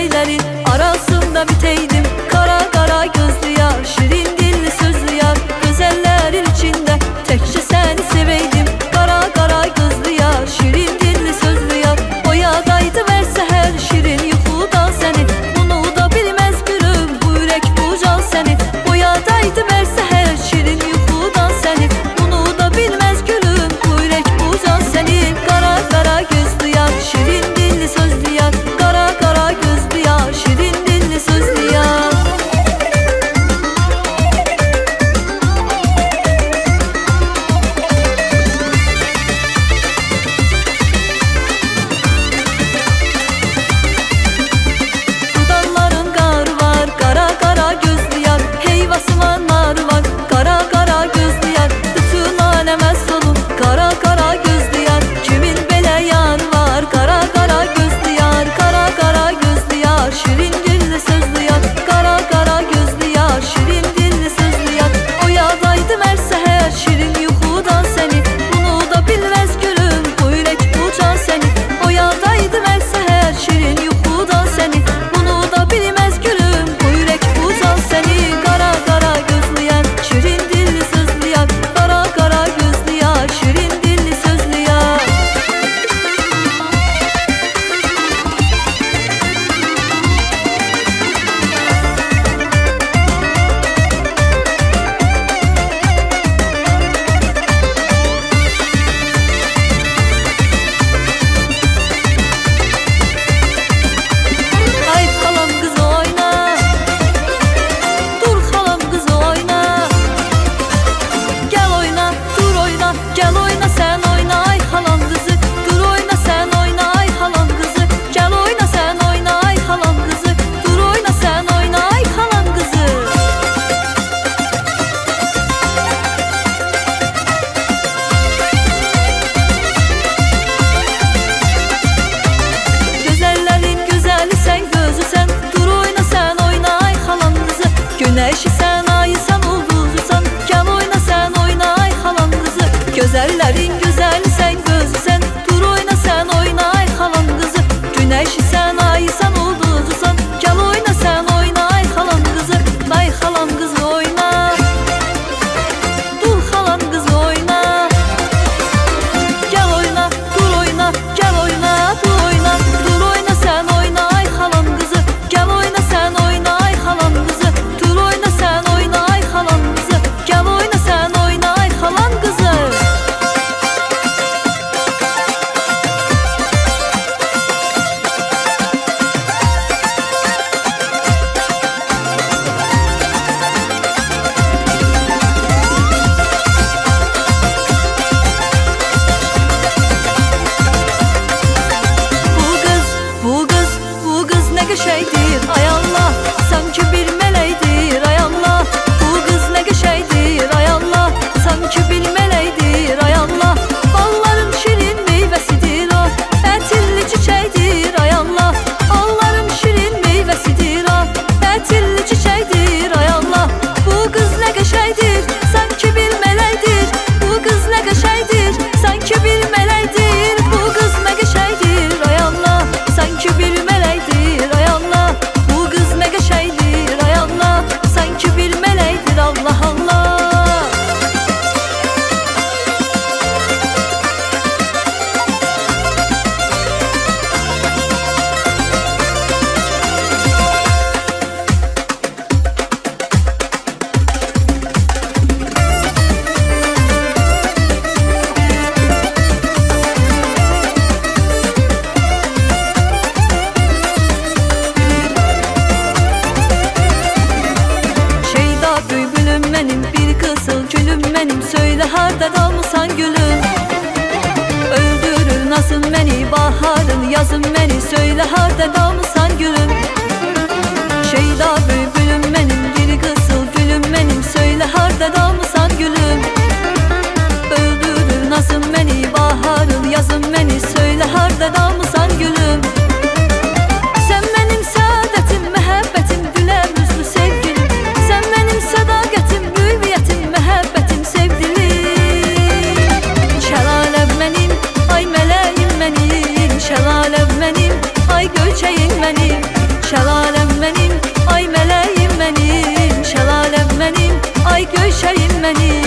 çiçeklerin arasında biteydim. Kara kara gözlü yar, şirin dilli sözlü yar, güzellerin içinde tekçe seni seveydim. Kara kara gözlü yar, şirin dilli sözlü yar, oyadaydı verse her şirin yuxudan seni. Bunu da bilmez gülüm, bu yürek bu can seni. Oyadaydı verse her şirin yuxudan seni. Bunu da bilmez gülüm, bu yürek bu can seni. Kara kara gözlü yar, şirin dilli sözlü yar, kara kara gözlü yar, şirin dilli sözlü yar. Dudakların qarı var, kara kara gözlü yar, heyvasıman narı var, kara kara gözlü yar. Bütün aleme solum, kara kara gözlü yar, kimin belə yanı var, kara kara gözlü yar, kara kara gözlü yar, şirin dilli sözlü yar, kara kara gözlü yar, şirin dilli sözlü yar. Oyadaydı mersə hər şirin yuxudan seni. Bunu da bilmez gülüm, bu yürek bu can seni. Oyadaydı mersə hər şirin yuxudan seni. Bunu da bilmez gülüm, bu yürek bu can seni. Kara kara gözlü yar, şirin dilli sözlü yar, kara kara gözlü yar, şirin dilli sözlü yar. Ay xalam qız oyna, dur xalam qız oyna. Gel oyna, dur oyna, gel oyna sen oyna. Ay xalam qızı, dur oyna sen oyna. Ay xalam qızı, gel oyna sen oyna. Ay xalam qızı, dur oyna sen oyna. Ay xalam qızı. Güzellerin güzeli sen, gözü sen, dur oyna sen oyna. Ay xalam qızı, güneşi sen, ayı sen, ulduzu sen, gel oyna sen oyna. Ay xalam qızı, güzellerin güzeli sen, gözü sen, dur oyna sen oyna. Ay xalam qızı, güneşi sen, ayı sen, ulduzu sen, gel oyna sen oyna. Ay xalam qızı, ay xalam qızı oyna, dur xalam qızı oyna. Gel oyna, dur oyna, gel oyna, dur oyna, dur oyna sen oyna. Ay xalam qızı, gel oyna sen oyna. Ay xalam qızı, dur oyna sen oyna. Ay xalam qızı, gel oyna sen oyna. Ay xalam qızı. Bu kız, bu kız ne geçeydir ay Allah, sanki bir melekdir ay Allah. Bu kız ne geçeydir ay Allah, sanki bir melekdir ay Allah. Balların şirin meyvesidir o, ətilli çiçekdir ay Allah. Balların şirin meyvesidir o, ətilli çiçekdir ay Allah. Bu kız ne geçeydir, sanki bir melekdir. Bu kız ne geçeydir, sanki bir melekdir. Bu kız ne geçeydir ay Allah, sanki bir melekdir ay Allah. Bu kız ne geçeydir ay Allah, sanki bir melektir Allah Allah. Şeyda bülbülüm benim, bir kızıl gülüm benim, söyle harda kalmısan gülüm. Öldürür nasıl beni baharın, yazın beni, söyle harda kalmısan gülüm. Şeyda bülbülüm benim, bir kızıl gülüm benim, söyle harda kalmısan gülüm. Öldürür nasıl beni baharın, yazın beni, söyle harda kalmısan gülüm. Sen benim saadetim, məhəbbətim, gülər üzlü sevgilim. Sen benim sədaqətim, hüviyyətim, məhəbbətim, sevdilim. Şəlaləm mənim, ay mələyim mənim. Şəlaləm mənim, ay göyçəyim məni